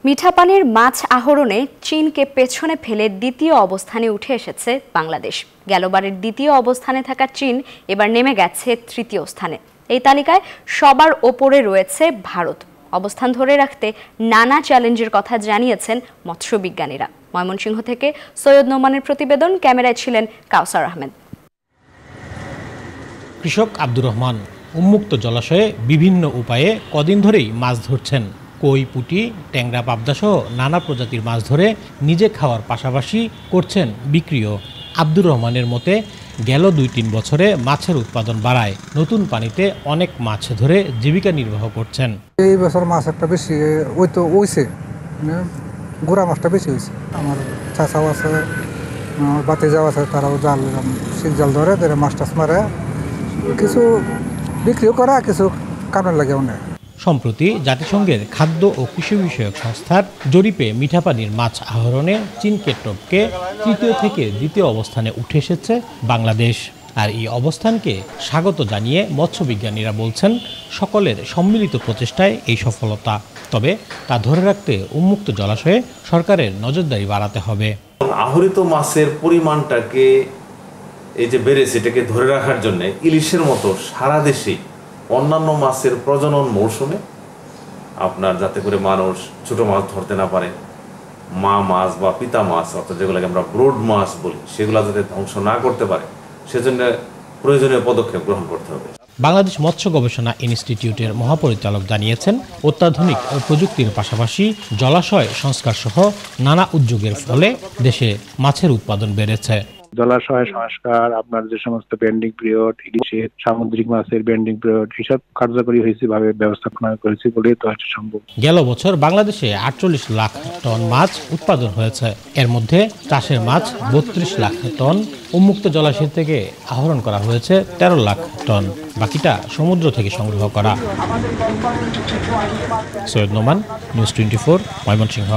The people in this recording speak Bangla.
মিঠা পানির মাছ আহরণে চীনকে পেছনে ফেলে দ্বিতীয় অবস্থানে উঠে এসেছে বাংলাদেশ। গেলবারের দ্বিতীয় অবস্থানে থাকা চীন এবার নেমে গেছে তৃতীয় স্থানে। এই তালিকায় সবার ওপরে রয়েছে ভারত। অবস্থান ধরে রাখতে নানা চ্যালেঞ্জের কথা জানিয়েছেন মৎস্যবিজ্ঞানীরা। ময়মনসিংহ থেকে সৈয়দ নোমানের প্রতিবেদন, ক্যামেরায় ছিলেন কাউসার আহমেদ। কৃষক আব্দুর রহমান উন্মুক্ত জলাশয়ে বিভিন্ন উপায়ে কদিন ধরেই মাছ ধরছেন। কই, পুঁটি, ট্যাংরা, পাবদা সহ নানা প্রজাতির মাছ ধরে নিজে খাওয়ার পাশাপাশি করছেন বিক্রিও। আব্দুর রহমানের মতে গেল ২-৩ বছরে মাছের উৎপাদন বাড়ায় নতুন পানিতে অনেক মাছ ধরে জীবিকা নির্বাহ করছেন। এই বছর মাছ একটা বেশি হইছে, গোড়া মাছটা বেশি হয়েছে। আমার চাচাও আছে, আমার বাতি যাও আছে, তারাও শীত জাল ধরে মাছ টাছ মারে, কিছু বিক্রিও করা, কিছু কামড় লাগে অনেক। সম্প্রতি জাতিসংঘের খাদ্য ও কৃষি বিষয়ক সংস্থার জরিপে মিঠা পানির মাছ আহরণে চীনকে টপকে তৃতীয় থেকে দ্বিতীয় অবস্থানে উঠে এসেছে বাংলাদেশ। আর এই অবস্থানকে স্বাগত জানিয়ে মৎস্যবিজ্ঞানীরা বলছেন, সকলের সম্মিলিত প্রচেষ্টায় এই সফলতা। তবে তা ধরে রাখতে উন্মুক্ত জলাশয়ে সরকারের নজরদারি বাড়াতে হবে। আহরিত মাছের পরিমাণটাকে এই যে বেড়েছে, এটাকে ধরে রাখার জন্য ইলিশের মতো সারা দেশে অন্যান্য মাছের প্রজনন মৌসুমে আপনার যাতে করে মানুষ ছোট মাছ ধরতে না পারে, মা মাছ বা পিতা মাছ অর্থাৎ যেগুলোকে আমরা ব্রড মাছ বলি, সেগুলো যাতে ধ্বংস না করতে পারে, সেজন্য প্রয়োজনীয় পদক্ষেপ গ্রহণ করতে হবে। বাংলাদেশ মৎস্য গবেষণা ইনস্টিটিউটের মহাপরিচালক জানিয়েছেন, অত্যাধুনিক প্রযুক্তির পাশাপাশি জলাশয় সংস্কার সহ নানা উদ্যোগের ফলে দেশে মাছের উৎপাদন বেড়েছে। জলাশয় সংস্কার, আপনার যে সমস্ত বেন্ডিং পিরিয়ড, ইলিশের, সামুদ্রিক মাছের বেন্ডিং পিরিয়ড, এসব কার্যকরী হয়েছে ভাবে ব্যবস্থাপনা করেছে বলে তো হচ্ছে সম্ভব। গেল বছর বাংলাদেশে ৪৮ লাখ টন মাছ উৎপাদন হয়েছে। এর মধ্যে চাষের মাছ ৩২ লাখ টন, উন্মুক্ত জলাশয় থেকে আহরণ করা হয়েছে ১৩ লাখ টন, বাকিটা সমুদ্র থেকে সংগ্রহ করা। সৈয়দ নোমান, নিউজ 24, ময়মনসিংহ।